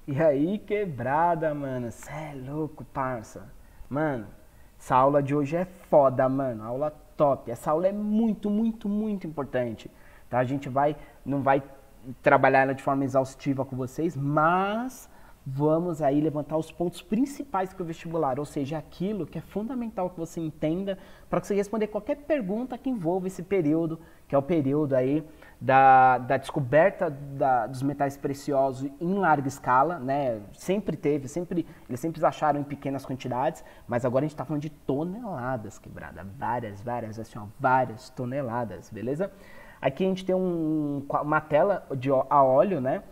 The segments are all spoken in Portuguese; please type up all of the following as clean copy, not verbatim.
E aí, quebrada, mano. Cê é louco, parça. Mano, essa aula de hoje é foda, mano. Aula top. Essa aula é muito, muito, muito importante. Tá? A gente não vai trabalhar ela de forma exaustiva com vocês, mas vamos aí levantar os pontos principais para o vestibular, ou seja, aquilo que é fundamental que você entenda para você responder qualquer pergunta que envolva esse período, que é o período aí da descoberta dos metais preciosos em larga escala, né? Sempre teve, eles sempre acharam em pequenas quantidades, mas agora a gente está falando de toneladas, quebrada, várias, assim, ó, várias toneladas, beleza? Aqui a gente tem uma tela a óleo, né?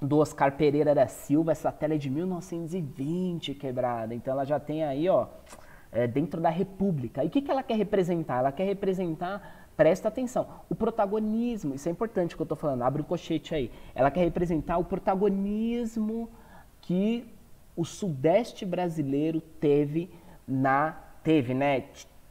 Do Oscar Pereira da Silva. Essa tela é de 1920, quebrada. Então ela já tem aí, ó, dentro da República. E o que ela quer representar? Ela quer representar, presta atenção, o protagonismo. Isso é importante que eu tô falando, abre o colchete aí. Ela quer representar o protagonismo que o Sudeste brasileiro teve, né?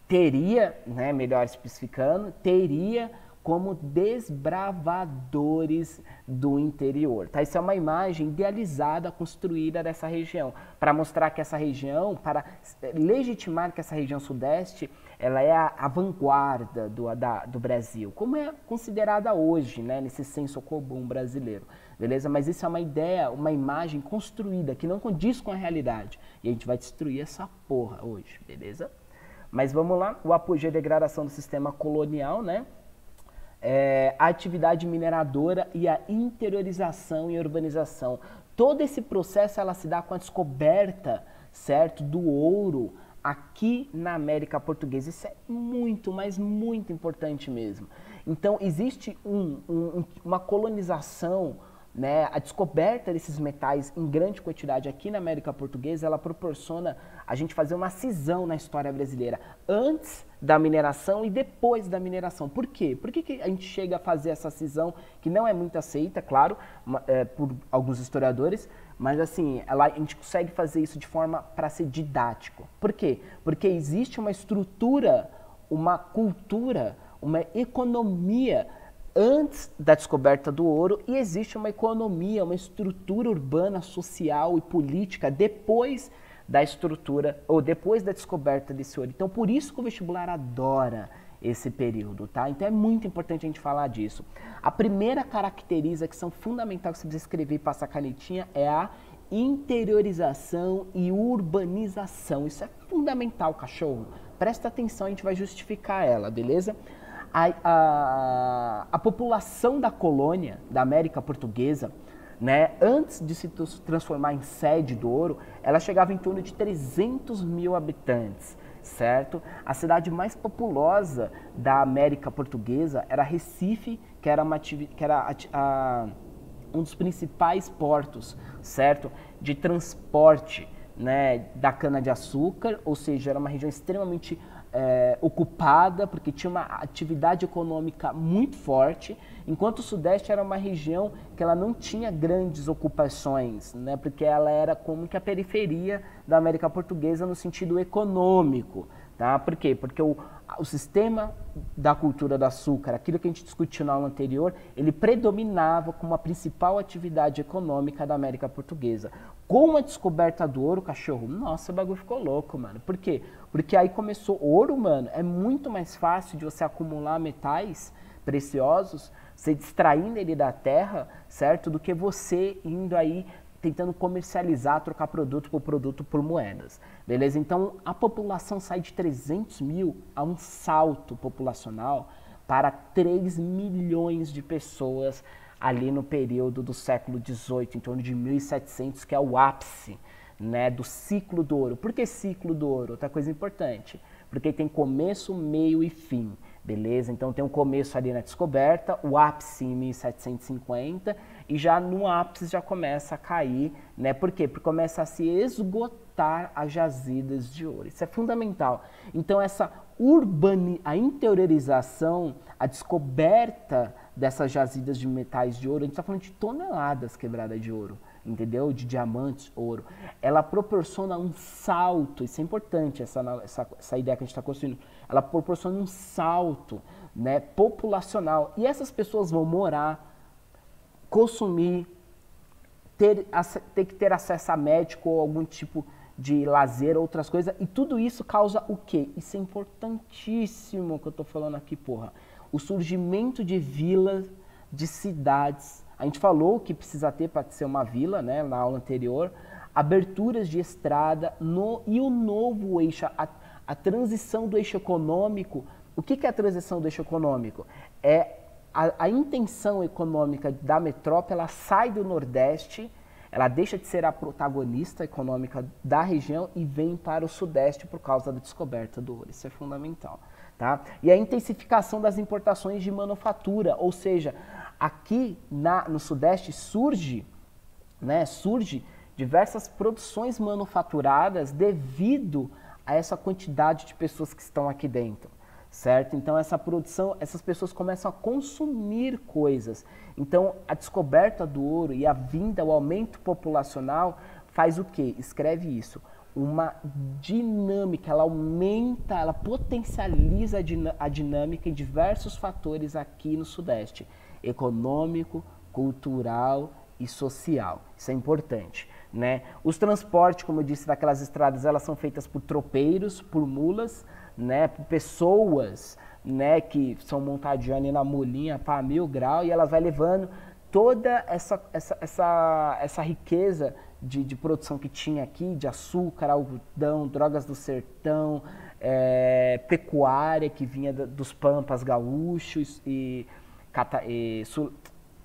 Teria, né, melhor especificando, teria como desbravadores do interior. Tá? Isso é uma imagem idealizada, construída dessa região, para mostrar que essa região, para legitimar que essa região sudeste, ela é a vanguarda do Brasil, como é considerada hoje, né, nesse senso comum brasileiro. Beleza? Mas isso é uma ideia, uma imagem construída, que não condiz com a realidade. E a gente vai destruir essa porra hoje, beleza? Mas vamos lá, o apogeu e degradação do sistema colonial, né? A atividade mineradora e a interiorização e urbanização. Todo esse processo ela se dá com a descoberta, certo, do ouro aqui na América Portuguesa. Isso é muito, mas muito importante mesmo. Então, existe uma colonização, né, a descoberta desses metais em grande quantidade aqui na América Portuguesa, ela proporciona a gente fazer uma cisão na história brasileira, antes da mineração e depois da mineração. Por quê? Por que a gente chega a fazer essa cisão, que não é muito aceita, claro, por alguns historiadores, mas assim, a gente consegue fazer isso de forma para ser didático. Por quê? Porque existe uma estrutura, uma cultura, uma economia antes da descoberta do ouro, e existe uma economia, uma estrutura urbana, social e política depois da estrutura, ou depois da descoberta desse ouro. Então, por isso que o vestibular adora esse período, tá? Então, é muito importante a gente falar disso. A primeira característica fundamental que você precisa escrever e passar canetinha é a interiorização e urbanização. Isso é fundamental, cachorro. Presta atenção, a gente vai justificar ela, beleza? A população da colônia, da América Portuguesa, né, antes de se transformar em sede do ouro, ela chegava em torno de 300 mil habitantes, certo? A cidade mais populosa da América Portuguesa era Recife, que era um dos principais portos, certo? De transporte, né, da cana-de-açúcar, ou seja, era uma região extremamente ocupada, porque tinha uma atividade econômica muito forte, enquanto o Sudeste era uma região que ela não tinha grandes ocupações, né, porque ela era como que a periferia da América Portuguesa no sentido econômico. Tá? Por quê? Porque o sistema da cultura do açúcar, aquilo que a gente discutiu na aula anterior, ele predominava como a principal atividade econômica da América Portuguesa. Com a descoberta do ouro, cachorro, nossa, o bagulho ficou louco, mano. Por quê? Porque aí começou ouro, mano, é muito mais fácil de você acumular metais preciosos, você extraindo ele da terra, certo? Do que você indo aí tentando comercializar, trocar produto por moedas, beleza? Então, a população sai de 300 mil a um salto populacional para 3 milhões de pessoas ali no período do século XVIII, em torno de 1700, que é o ápice, né, do ciclo do ouro. Por que ciclo do ouro? Outra coisa importante, porque tem começo, meio e fim, beleza? Então tem um começo ali na descoberta, o ápice em 1750, e já no ápice já começa a cair, né? Por quê? Porque começa a se esgotar as jazidas de ouro. Isso é fundamental. Então a interiorização, a descoberta dessas jazidas de metais de ouro, a gente está falando de toneladas quebradas de ouro, entendeu? De diamantes, ouro. Ela proporciona um salto, isso é importante, essa ideia que a gente está construindo, ela proporciona um salto, né, populacional. E essas pessoas vão morar, consumir, ter que ter acesso a médico ou algum tipo de lazer, outras coisas, e tudo isso causa o quê? Isso é importantíssimo que eu tô falando aqui, porra. O surgimento de vilas, de cidades. A gente falou que precisa ter para ser uma vila, né, na aula anterior, aberturas de estrada e o novo eixo, a transição do eixo econômico. O que é a transição do eixo econômico? É a intenção econômica da metrópole, ela sai do Nordeste, ela deixa de ser a protagonista econômica da região e vem para o Sudeste por causa da descoberta do ouro. Isso é fundamental. Tá? E a intensificação das importações de manufatura, ou seja, aqui no Sudeste surge diversas produções manufaturadas devido a essa quantidade de pessoas que estão aqui dentro. Certo? Então essa produção, essas pessoas começam a consumir coisas. Então a descoberta do ouro e a vinda, o aumento populacional faz o quê? Escreve isso. Uma dinâmica, ela aumenta, ela potencializa a dinâmica em diversos fatores aqui no Sudeste. Econômico, cultural e social. Isso é importante. Né? Os transportes, como eu disse, daquelas estradas, elas são feitas por tropeiros, por mulas, né, por pessoas, né, que são montadinhas na mulinha para 1000 graus e elas vai levando toda essa riqueza de produção que tinha aqui, de açúcar, algodão, drogas do sertão, pecuária que vinha dos pampas gaúchos e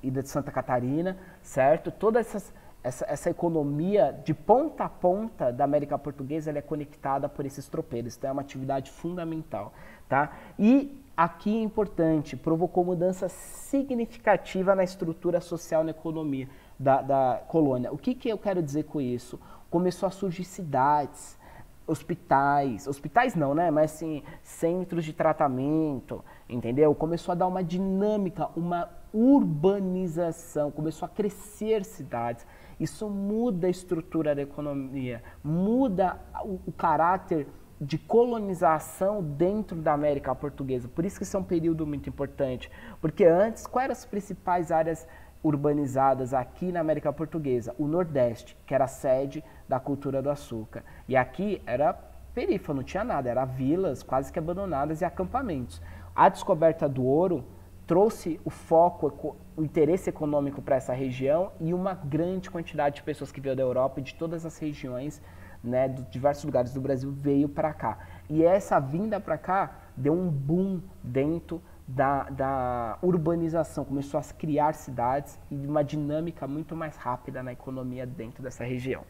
de Santa Catarina, certo? Toda essa economia de ponta a ponta da América Portuguesa, ela é conectada por esses tropeiros. Então é uma atividade fundamental. Tá? E aqui é importante, provocou mudança significativa na estrutura social, na economia da colônia. O que eu quero dizer com isso? Começou a surgir cidades, hospitais não, né? Mas sim, centros de tratamento, entendeu? Começou a dar uma dinâmica, uma urbanização, começou a crescer cidades. Isso muda a estrutura da economia, muda o caráter de colonização dentro da América Portuguesa. Por isso que isso é um período muito importante. Porque antes, quais eram as principais áreas urbanizadas aqui na América Portuguesa? O Nordeste, que era a sede da cultura do açúcar. E aqui era perifa, não tinha nada, eram vilas quase que abandonadas e acampamentos. A descoberta do ouro trouxe o foco, o interesse econômico para essa região e uma grande quantidade de pessoas que veio da Europa e de todas as regiões, né, de diversos lugares do Brasil, veio para cá. E essa vinda para cá deu um boom dentro da urbanização, começou a criar cidades e uma dinâmica muito mais rápida na economia dentro dessa região.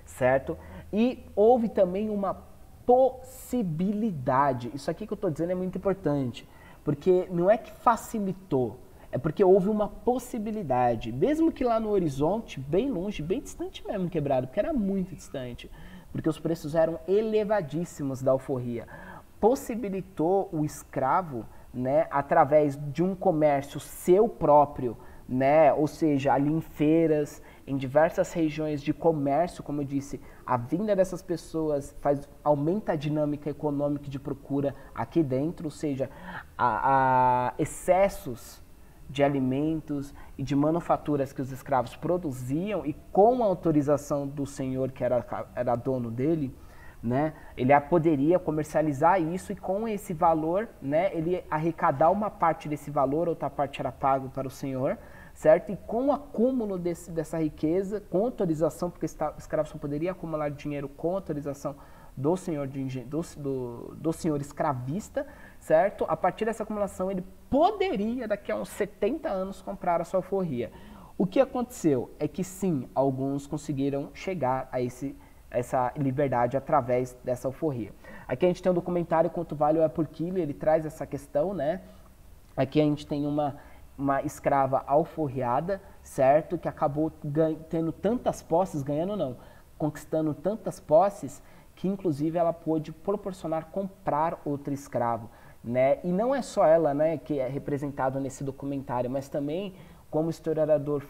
Certo? E houve também uma possibilidade, isso aqui que eu estou dizendo é muito importante, porque não é que facilitou, é porque houve uma possibilidade, mesmo que lá no horizonte, bem longe, bem distante mesmo, Quebrado, porque era muito distante, porque os preços eram elevadíssimos da alforria. Possibilitou o escravo, né, através de um comércio seu próprio, né, ou seja, ali em feiras, em diversas regiões de comércio, como eu disse, a vinda dessas pessoas aumenta a dinâmica econômica de procura aqui dentro, ou seja, excessos de alimentos e de manufaturas que os escravos produziam e com a autorização do senhor que era dono dele, né, ele poderia comercializar isso e com esse valor, né, ele arrecadar uma parte desse valor, outra parte era pago para o senhor, certo? E com o acúmulo dessa riqueza, com autorização, porque o escravo só poderia acumular dinheiro com autorização do senhor, do senhor escravista, certo? A partir dessa acumulação, ele poderia, daqui a uns 70 anos, comprar a sua alforria. O que aconteceu é que, sim, alguns conseguiram chegar a essa liberdade através dessa alforria. Aqui a gente tem um documentário, Quanto Vale o É por Quilo, ele traz essa questão, né? Aqui a gente tem uma escrava alforriada, certo? Que acabou tendo tantas posses, ganhando não, conquistando tantas posses, que inclusive ela pôde proporcionar comprar outro escravo, né? E não é só ela, né, que é representado nesse documentário, mas também, como o historiador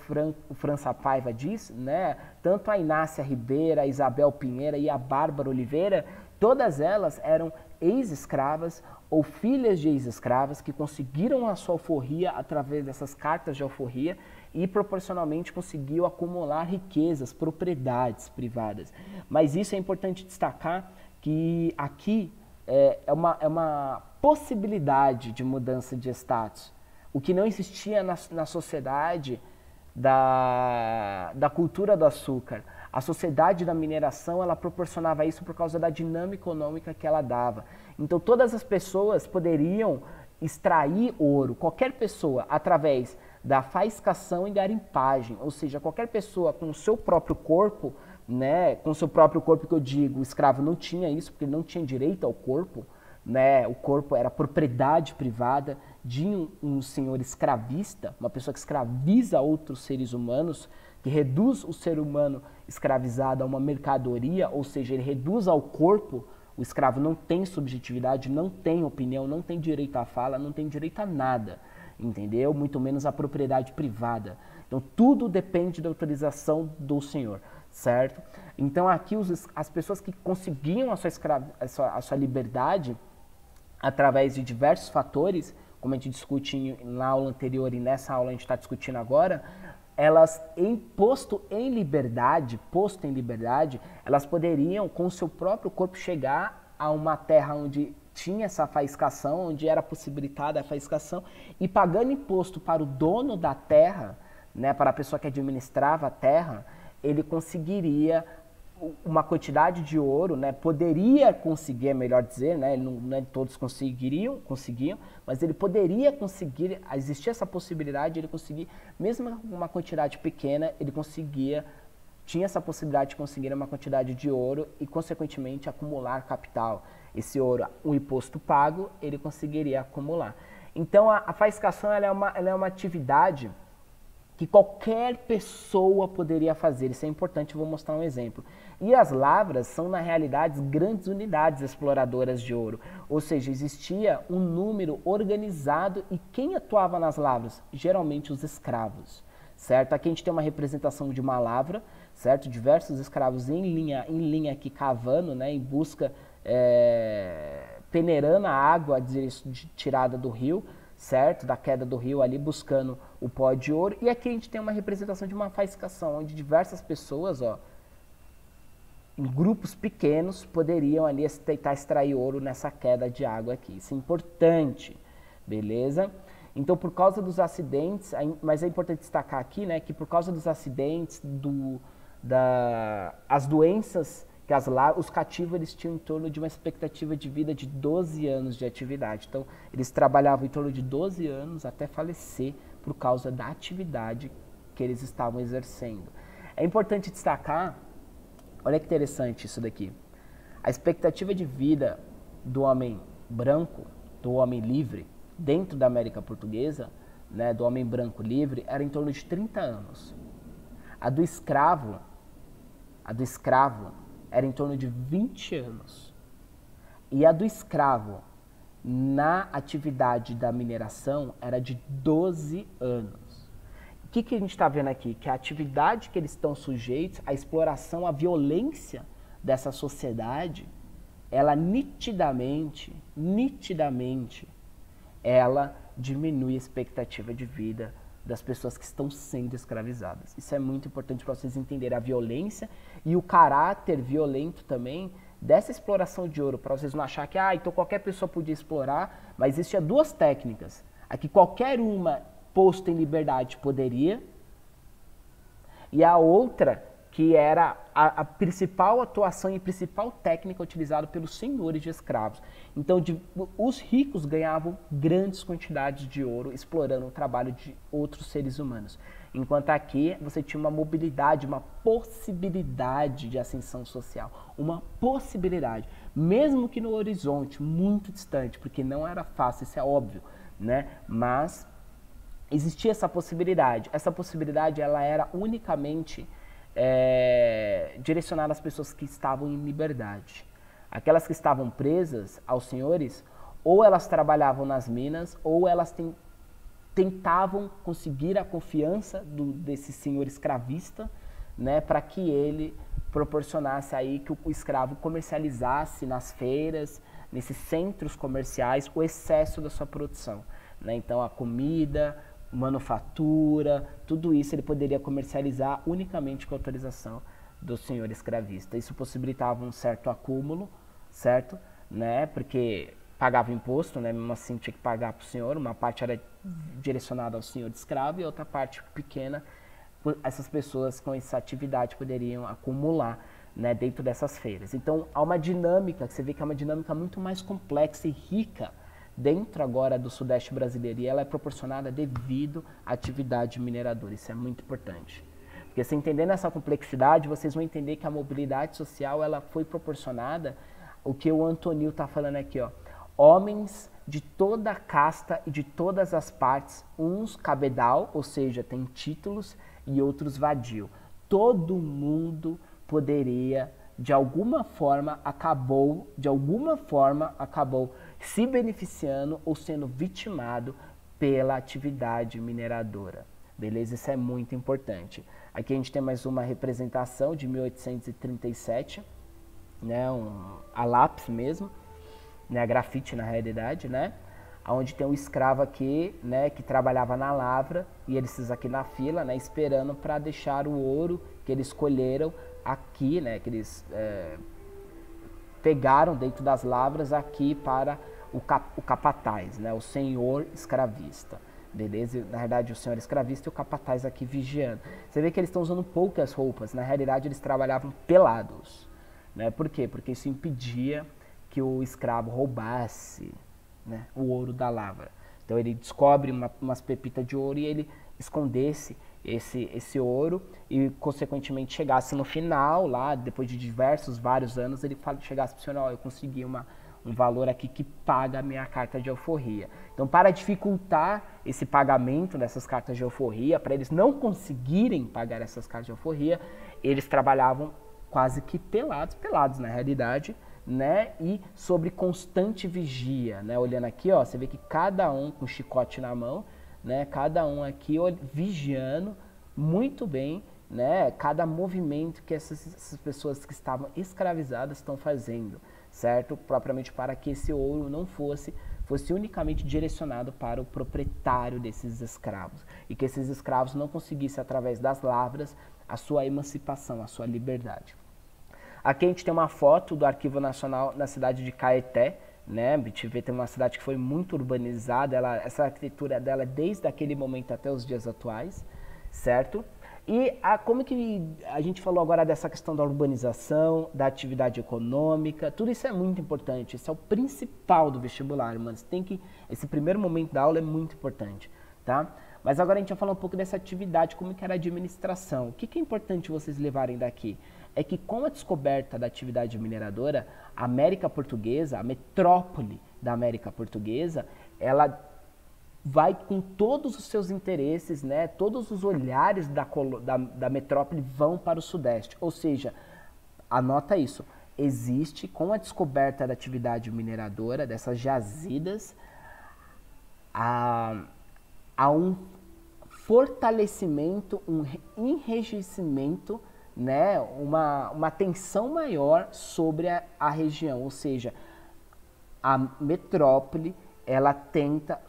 França Paiva diz, né, tanto a Inácia Ribeira, a Isabel Pinheira e a Bárbara Oliveira, todas elas eram ex-escravas ou filhas de ex-escravas que conseguiram a sua alforria através dessas cartas de alforria. e proporcionalmente conseguiu acumular riquezas, propriedades privadas. Mas isso é importante destacar que aqui é uma possibilidade de mudança de status, o que não existia na sociedade da cultura do açúcar. A sociedade da mineração, ela proporcionava isso por causa da dinâmica econômica que ela dava. Então todas as pessoas poderiam extrair ouro, qualquer pessoa, através da faiscação e garimpagem, ou seja, qualquer pessoa com o seu próprio corpo, né, com o seu próprio corpo que eu digo, o escravo não tinha isso, porque ele não tinha direito ao corpo, né, o corpo era propriedade privada de um senhor escravista, uma pessoa que escraviza outros seres humanos, que reduz o ser humano escravizado a uma mercadoria, ou seja, ele reduz ao corpo. O escravo não tem subjetividade, não tem opinião, não tem direito à fala, não tem direito a nada, entendeu? Muito menos a propriedade privada. Então, tudo depende da autorização do senhor, certo? Então, aqui as pessoas que conseguiam a sua liberdade através de diversos fatores, como a gente discute na aula anterior e nessa aula a gente está discutindo agora, elas, posto em liberdade, elas poderiam, com o seu próprio corpo, chegar a uma terra onde tinha essa faiscação, onde era possibilitada a faiscação, e pagando imposto para o dono da terra, né, para a pessoa que administrava a terra, ele conseguiria uma quantidade de ouro, né, poderia conseguir, é melhor dizer, né, não é todos conseguiam, mas ele poderia conseguir, existia essa possibilidade de ele conseguir, mesmo uma quantidade pequena, ele tinha essa possibilidade de conseguir uma quantidade de ouro e, consequentemente, acumular capital. Esse ouro, o imposto pago, ele conseguiria acumular. Então, a faiscação ela é uma atividade que qualquer pessoa poderia fazer. Isso é importante, eu vou mostrar um exemplo. E as lavras são, na realidade, grandes unidades exploradoras de ouro. Ou seja, existia um número organizado e quem atuava nas lavras? Geralmente os escravos, certo? Aqui a gente tem uma representação de uma lavra, certo? Diversos escravos em linha aqui cavando, né? Em busca, peneirando a água tirada do rio, certo? Da queda do rio ali, buscando o pó de ouro. E aqui a gente tem uma representação de uma faiscação, onde diversas pessoas, ó, em grupos pequenos, poderiam ali tentar extrair ouro nessa queda de água aqui. Isso é importante, beleza? Então, por causa dos acidentes, mas é importante destacar aqui, né, que por causa dos acidentes, as doenças, que os cativos eles tinham em torno de uma expectativa de vida de 12 anos de atividade. Então, eles trabalhavam em torno de 12 anos até falecer por causa da atividade que eles estavam exercendo. É importante destacar, olha que interessante isso daqui, a expectativa de vida do homem branco, do homem livre, dentro da América Portuguesa, né, do homem branco livre, era em torno de 30 anos. A do escravo era em torno de 20 anos. E a do escravo na atividade da mineração era de 12 anos. O que a gente está vendo aqui? Que a atividade que eles estão sujeitos, a exploração, a violência dessa sociedade, ela nitidamente, ela diminui a expectativa de vida das pessoas que estão sendo escravizadas. Isso é muito importante para vocês entenderem a violência e o caráter violento também dessa exploração de ouro, para vocês não acharem que então qualquer pessoa podia explorar, mas existiam duas técnicas. Aqui qualquer uma posto em liberdade poderia, e a outra que era a principal atuação e principal técnica utilizada pelos senhores de escravos. Então, os ricos ganhavam grandes quantidades de ouro explorando o trabalho de outros seres humanos. Enquanto aqui você tinha uma mobilidade, uma possibilidade de ascensão social. Uma possibilidade, mesmo que no horizonte, muito distante, porque não era fácil, isso é óbvio, né? Mas existia essa possibilidade. Essa possibilidade ela era unicamente direcionada às pessoas que estavam em liberdade. Aquelas que estavam presas aos senhores, ou elas trabalhavam nas minas, ou elas tentavam conseguir a confiança desse senhor escravista, né, para que ele proporcionasse aí que o escravo comercializasse nas feiras, nesses centros comerciais, o excesso da sua produção, né? Então a comida, manufatura, tudo isso ele poderia comercializar unicamente com autorização do senhor escravista. Isso possibilitava um certo acúmulo, certo? Né? Porque pagava imposto, né? Mesmo assim tinha que pagar para o senhor, uma parte era direcionada ao senhor de escravo e outra parte pequena, essas pessoas com essa atividade poderiam acumular, né, dentro dessas feiras. Então há uma dinâmica, você vê que é uma dinâmica muito mais complexa e rica dentro agora do Sudeste brasileiro, e ela é proporcionada devido à atividade mineradora. Isso é muito importante. Porque se entendendo essa complexidade, vocês vão entender que a mobilidade social ela foi proporcionada, o que o Antonil está falando aqui, ó, homens de toda a casta e de todas as partes, uns cabedal, ou seja, tem títulos, e outros vadio. Todo mundo poderia, de alguma forma, acabou se beneficiando ou sendo vitimado pela atividade mineradora. Beleza? Isso é muito importante. Aqui a gente tem mais uma representação de 1837, né, a lápis mesmo, né, a grafite na realidade, né, onde tem um escravo aqui, né, que trabalhava na lavra, e eles aqui na fila, né, esperando para deixar o ouro que eles colheram aqui, né, que eles pegaram dentro das lavras aqui para o capataz, né, o senhor escravista. Beleza? Na verdade, o senhor escravista e o capataz aqui vigiando. Você vê que eles estão usando poucas roupas. Na realidade, eles trabalhavam pelados. Né? Por quê? Porque isso impedia que o escravo roubasse, né, o ouro da lavra. Então, ele descobre umas pepitas de ouro e ele escondesse esse ouro e, consequentemente, chegasse no final, lá, depois de vários anos, ele chegasse para o senhor, ó, eu consegui um valor aqui que paga a minha carta de alforria. Então, para dificultar esse pagamento dessas cartas de alforria, para eles não conseguirem pagar essas cartas de alforria, eles trabalhavam quase que pelados na realidade, né? E sobre constante vigia, né? Olhando aqui, ó, você vê que cada um com chicote na mão, né? Cada um aqui vigiando muito bem, né? Cada movimento que essas pessoas que estavam escravizadas estão fazendo, certo? Propriamente para que esse ouro não fosse unicamente direcionado para o proprietário desses escravos e que esses escravos não conseguissem, através das lavras, a sua emancipação, a sua liberdade. Aqui a gente tem uma foto do Arquivo Nacional na cidade de Caeté, né? A gente vê tem uma cidade que foi muito urbanizada, essa arquitetura dela desde aquele momento até os dias atuais, certo? E como que a gente falou agora dessa questão da urbanização, da atividade econômica, tudo isso é muito importante, isso é o principal do vestibular, mano. Esse primeiro momento da aula é muito importante, tá? Mas agora a gente vai falar um pouco dessa atividade, como que era a administração. O que é importante vocês levarem daqui? É que com a descoberta da atividade mineradora, a América Portuguesa, a metrópole da América Portuguesa, ela vai com todos os seus interesses, né, todos os olhares da metrópole vão para o Sudeste. Ou seja, anota isso, existe com a descoberta da atividade mineradora, dessas jazidas, há um fortalecimento, um enrijecimento, né, uma tensão maior sobre a região, ou seja, a metrópole ela tenta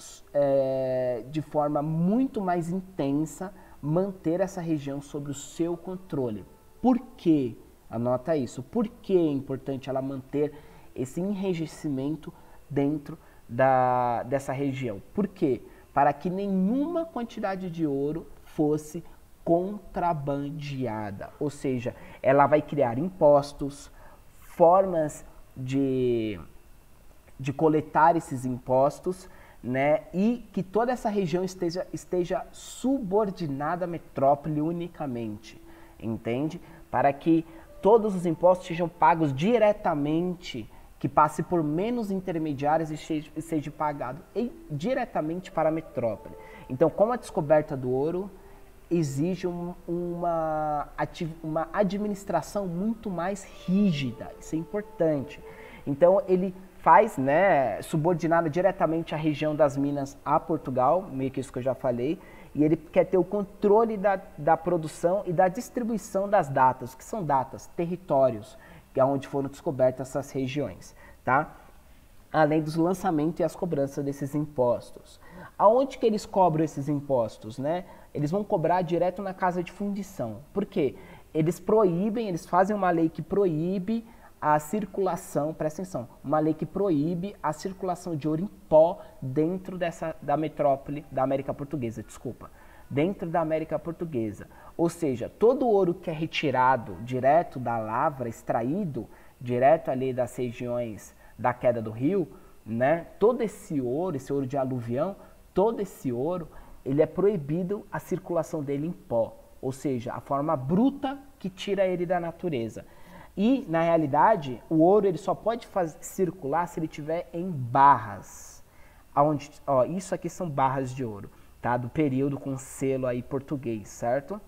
de forma muito mais intensa manter essa região sob o seu controle. Por quê? Anota isso. Por que é importante ela manter esse enrijecimento dentro dessa região? Por quê? Para que nenhuma quantidade de ouro fosse contrabandeada, ou seja, ela vai criar impostos, formas de coletar esses impostos, né, e que toda essa região esteja subordinada à metrópole unicamente, entende? Para que todos os impostos sejam pagos diretamente, que passe por menos intermediários e seja pagado diretamente para a metrópole. Então, com a descoberta do ouro, exige uma administração muito mais rígida, isso é importante. Então, ele faz, né, subordinado diretamente a região das Minas a Portugal, meio que isso que eu já falei, e ele quer ter o controle da produção e da distribuição das datas, que são datas, territórios, que é onde foram descobertas essas regiões, tá? além dos lançamentos e as cobranças desses impostos. Aonde que eles cobram esses impostos, né? Eles vão cobrar direto na casa de fundição. Por quê? Eles proíbem, eles fazem uma lei que proíbe a circulação, presta atenção, uma lei que proíbe a circulação de ouro em pó dentro da metrópole da América Portuguesa, dentro da América Portuguesa. Ou seja, todo o ouro que é retirado direto da lavra, extraído direto ali das regiões da queda do rio, né? Todo esse ouro de aluvião, todo esse ouro, ele é proibido a circulação dele em pó, ou seja, a forma bruta que tira ele da natureza. E, na realidade, o ouro ele só pode circular se ele estiver em barras. Onde, ó, isso aqui são barras de ouro, tá? Do período com selo aí português, certo?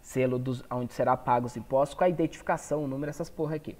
Selo onde será pago os impostos com a identificação, o número, essas porra aqui.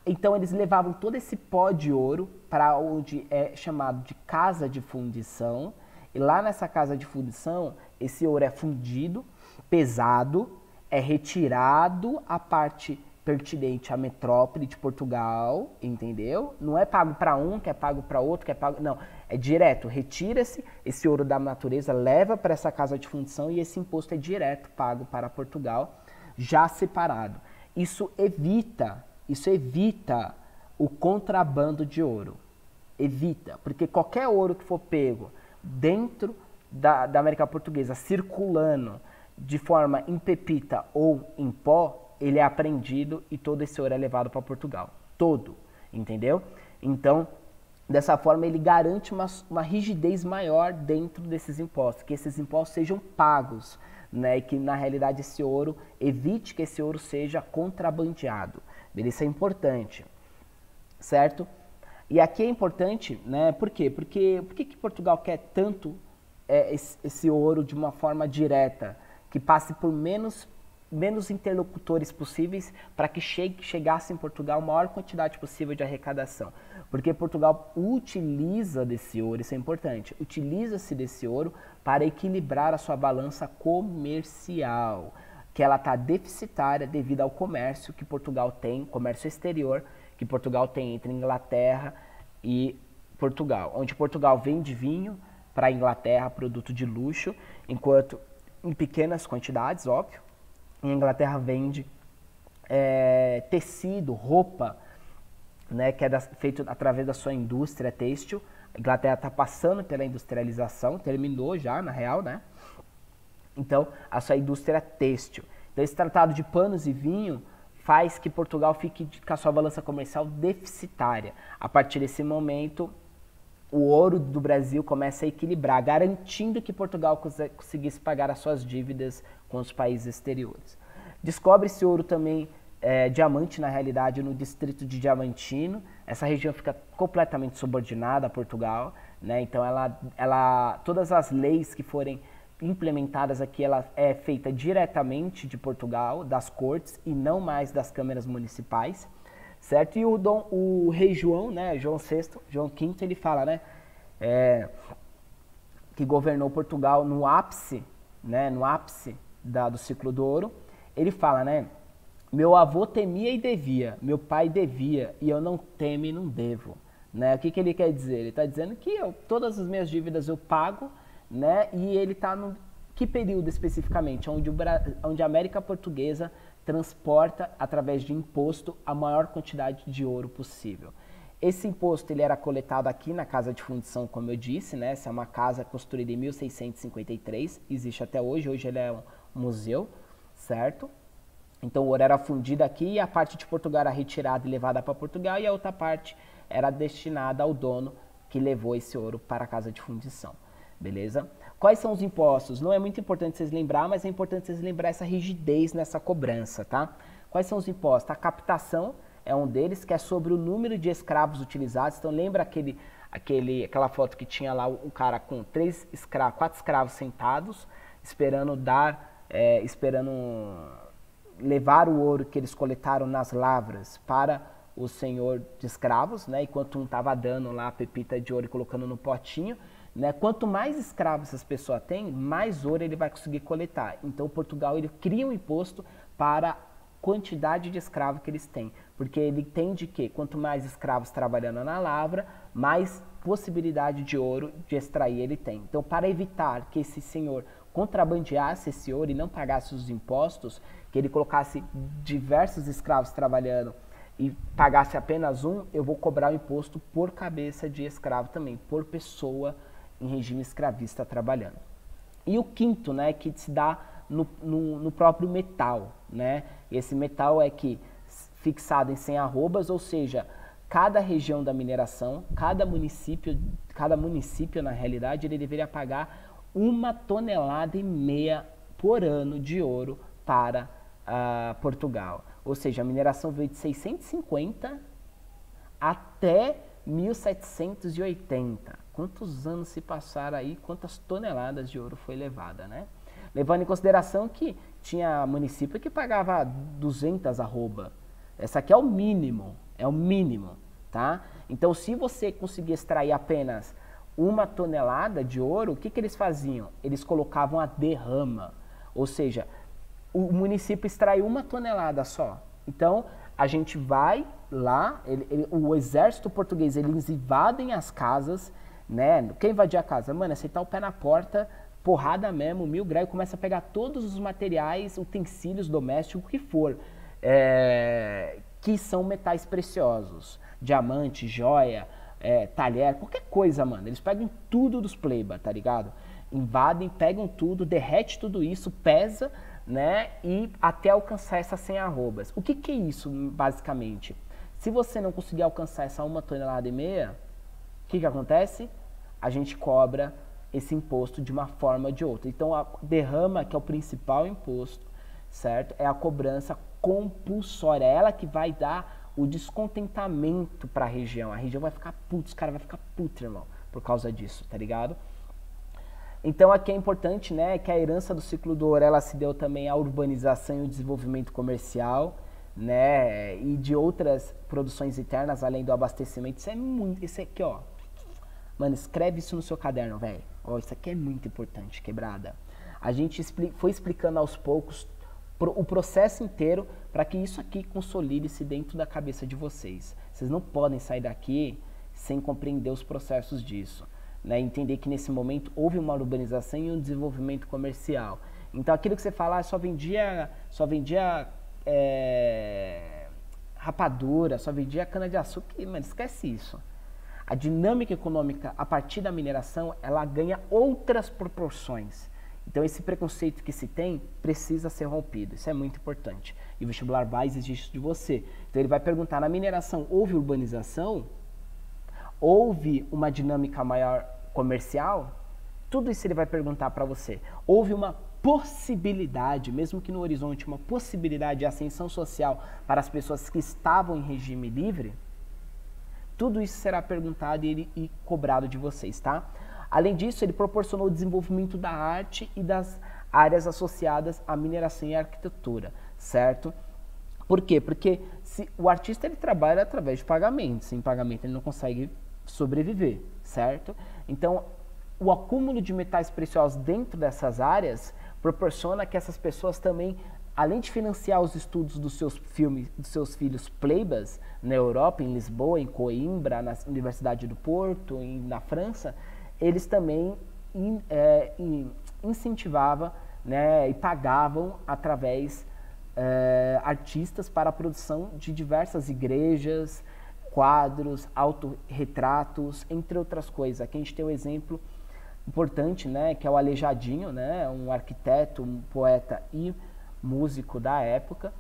Então, eles levavam todo esse pó de ouro para onde é chamado de casa de fundição. E lá nessa casa de fundição, esse ouro é fundido, pesado, é retirado a parte pertinente à metrópole de Portugal, entendeu? Não é pago para um, que é pago para outro, que é pago... Não, é direto, retira-se esse ouro da natureza, leva para essa casa de fundição e esse imposto é direto pago para Portugal, já separado. Isso evita o contrabando de ouro. Evita, porque qualquer ouro que for pego dentro da América Portuguesa, circulando de forma em pepita ou em pó, ele é apreendido e todo esse ouro é levado para Portugal. Todo, entendeu? Então, dessa forma, ele garante uma rigidez maior dentro desses impostos, que esses impostos sejam pagos, né? E que, na realidade, esse ouro, evite que esse ouro seja contrabandeado. Isso é importante, certo? E aqui é importante, né? Por quê? Por que Portugal quer tanto esse ouro de uma forma direta, que passe por menos interlocutores possíveis para que chegasse em Portugal a maior quantidade possível de arrecadação? Porque Portugal utiliza desse ouro, isso é importante, utiliza-se desse ouro para equilibrar a sua balança comercial, que ela está deficitária devido ao comércio que Portugal tem, comércio exterior, que Portugal tem entre Inglaterra e Portugal, onde Portugal vende vinho para a Inglaterra, produto de luxo, enquanto em pequenas quantidades, óbvio, a Inglaterra vende tecido, roupa, né, que é feito através da sua indústria têxtil. A Inglaterra está passando pela industrialização, terminou já, na real, né? Então, a sua indústria têxtil. Então, esse tratado de panos e vinho faz que Portugal fique com a sua balança comercial deficitária. A partir desse momento, o ouro do Brasil começa a equilibrar, garantindo que Portugal conseguisse pagar as suas dívidas com os países exteriores. Descobre-se ouro também, diamante na realidade, no distrito de Diamantino. Essa região fica completamente subordinada a Portugal, né? Então, todas as leis que forem implementadas aqui, ela é feita diretamente de Portugal, das cortes, e não mais das câmaras municipais, certo? E o rei João, né, João VI, João V, ele fala, né, que governou Portugal no ápice, né, do ciclo do ouro. Ele fala, né, meu avô temia e devia, meu pai devia, e eu não temo e não devo. Né? O que ele quer dizer? Ele está dizendo que todas as minhas dívidas eu pago, né? E ele está no que período especificamente? Onde a América Portuguesa transporta, através de imposto, a maior quantidade de ouro possível. Esse imposto ele era coletado aqui na Casa de Fundição, como eu disse, né? Essa é uma casa construída em 1653, existe até hoje ele é um museu, certo? Então o ouro era fundido aqui e a parte de Portugal era retirada e levada para Portugal e a outra parte era destinada ao dono que levou esse ouro para a Casa de Fundição. Beleza? Quais são os impostos? Não é muito importante vocês lembrar, mas é importante vocês lembrar essa rigidez nessa cobrança, tá? Quais são os impostos? A captação é um deles, que é sobre o número de escravos utilizados. Então lembra aquela foto que tinha lá o cara com 4 escravos sentados, esperando levar o ouro que eles coletaram nas lavras para o senhor de escravos, né? Enquanto um estava dando lá a pepita de ouro e colocando no potinho. Né? Quanto mais escravos essas pessoas têm, mais ouro ele vai conseguir coletar. Então, Portugal ele cria um imposto para quantidade de escravo que eles têm. Porque ele entende que quanto mais escravos trabalhando na lavra, mais possibilidade de ouro de extrair ele tem. Então, para evitar que esse senhor contrabandeasse esse ouro e não pagasse os impostos, que ele colocasse diversos escravos trabalhando e pagasse apenas um, eu vou cobrar o imposto por cabeça de escravo também, por pessoa em regime escravista trabalhando. E o quinto, né, que se dá no próprio metal, né? Esse metal é que fixado em 100 arrobas, ou seja, cada região da mineração, cada município na realidade, ele deveria pagar 1,5 toneladas por ano de ouro para Portugal. Ou seja, a mineração veio de 650 até 1780. Quantos anos se passaram aí, quantas toneladas de ouro foi levada, né? Levando em consideração que tinha município que pagava 200 arroba. Essa aqui é o mínimo, tá? Então, se você conseguir extrair apenas 1 tonelada de ouro, o que eles faziam? Eles colocavam a derrama, ou seja, o município extrai 1 tonelada só. Então, a gente vai lá, o exército português, eles invadem as casas, né? Quem invadir a casa? Mano, aceitar o pé na porta, porrada mesmo, 1000 graus, e começa a pegar todos os materiais, utensílios domésticos, o que for, que são metais preciosos. Diamante, joia, talher, qualquer coisa, mano. Eles pegam tudo dos pleiba, tá ligado? Invadem, pegam tudo, derrete tudo isso, pesa, né? E até alcançar essas 100 arrobas. O que é isso, basicamente? Se você não conseguir alcançar essa 1,5 toneladas, o que acontece? A gente cobra esse imposto de uma forma ou de outra. Então, a derrama, que é o principal imposto, certo? É a cobrança compulsória. É ela que vai dar o descontentamento para a região. A região vai ficar puta, os caras vão ficar putos, irmão, por causa disso, tá ligado? Então, aqui é importante, né, que a herança do ciclo do ouro, ela se deu também à urbanização e o desenvolvimento comercial, né, e de outras produções internas, além do abastecimento. Isso é muito, isso aqui, ó, mano, escreve isso no seu caderno, velho. Ó, isso aqui é muito importante, quebrada. A gente foi explicando aos poucos o processo inteiro para que isso aqui consolide-se dentro da cabeça de vocês. Vocês não podem sair daqui sem compreender os processos disso. Né, entender que nesse momento houve uma urbanização e um desenvolvimento comercial. Então aquilo que você fala, só vendia rapadura, só vendia cana-de-açúcar, mano, esquece isso. A dinâmica econômica a partir da mineração, ela ganha outras proporções. Então esse preconceito que se tem precisa ser rompido, isso é muito importante. E o vestibular vai exigir isso de você. Então ele vai perguntar, na mineração houve urbanização? Houve uma dinâmica maior comercial? Tudo isso ele vai perguntar para você. Houve uma possibilidade, mesmo que no horizonte, uma possibilidade de ascensão social para as pessoas que estavam em regime livre? Tudo isso será perguntado e cobrado de vocês, tá? Além disso, ele proporcionou o desenvolvimento da arte e das áreas associadas à mineração e à arquitetura, certo? Por quê? Porque o artista ele trabalha através de pagamento. Sem pagamento ele não consegue sobreviver, certo? Então, o acúmulo de metais preciosos dentro dessas áreas proporciona que essas pessoas também, além de financiar os estudos dos seus filhos pleibas na Europa, em Lisboa, em Coimbra, na Universidade do Porto, na França, eles também incentivavam, né, e pagavam através artistas para a produção de diversas igrejas, quadros, autorretratos, entre outras coisas. Aqui a gente tem um exemplo importante, né, que é o Aleijadinho, né, um arquiteto, um poeta e músico da época,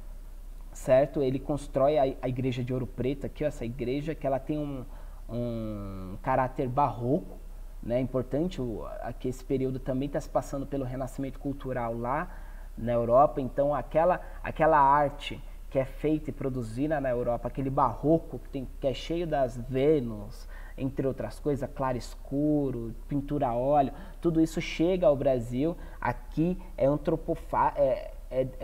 certo? Ele constrói a igreja de Ouro Preto, aqui, ó, essa igreja, que ela tem um caráter barroco, né, importante, aqui esse período também está se passando pelo renascimento cultural lá na Europa, então aquela arte que é feita e produzida na Europa, aquele barroco que é cheio das Vênus, entre outras coisas, claro escuro, pintura a óleo, tudo isso chega ao Brasil, aqui é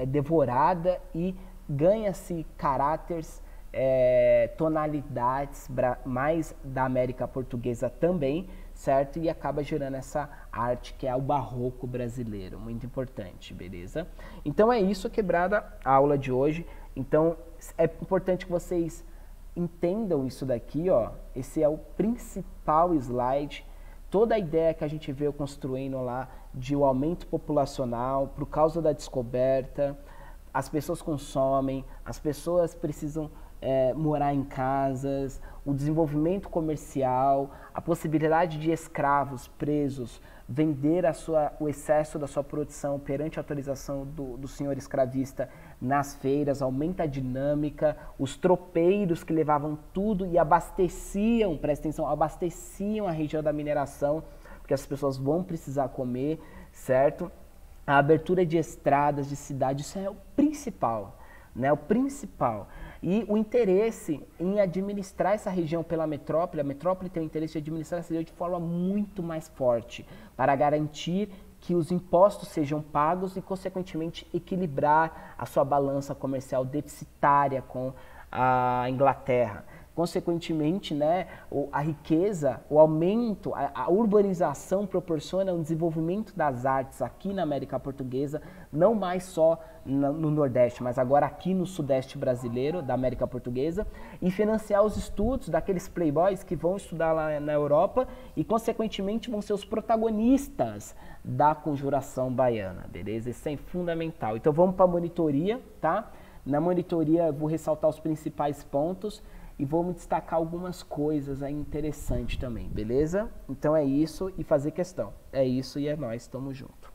devorada e ganha-se caráteres, tonalidades mais da América Portuguesa também, certo? E acaba gerando essa arte que é o barroco brasileiro, muito importante, beleza? Então é isso, quebrada, a aula de hoje. Então, é importante que vocês entendam isso daqui, ó. Esse é o principal slide. Toda a ideia que a gente veio construindo lá de o aumento populacional por causa da descoberta, as pessoas consomem, as pessoas precisam morar em casas, o desenvolvimento comercial, a possibilidade de escravos presos vender o excesso da sua produção perante a autorização do senhor escravista nas feiras, aumenta a dinâmica, os tropeiros que levavam tudo e abasteciam, presta atenção, abasteciam a região da mineração, porque as pessoas vão precisar comer, certo? A abertura de estradas, de cidades, isso é o principal, né? O principal. E o interesse em administrar essa região pela metrópole, a metrópole tem o interesse de administrar essa região de forma muito mais forte, para garantir que os impostos sejam pagos e, consequentemente, equilibrar a sua balança comercial deficitária com a Inglaterra. Consequentemente, né, a riqueza, o aumento, a urbanização proporciona um desenvolvimento das artes aqui na América Portuguesa, não mais só no Nordeste, mas agora aqui no Sudeste brasileiro, da América Portuguesa, e financiar os estudos daqueles playboys que vão estudar lá na Europa e, consequentemente, vão ser os protagonistas da conjuração baiana, beleza? Isso é fundamental. Então, vamos para a monitoria, tá? Na monitoria, eu vou ressaltar os principais pontos e vou destacar algumas coisas aí interessantes também, beleza? Então é isso e fazer questão. É isso e é nóis, tamo junto.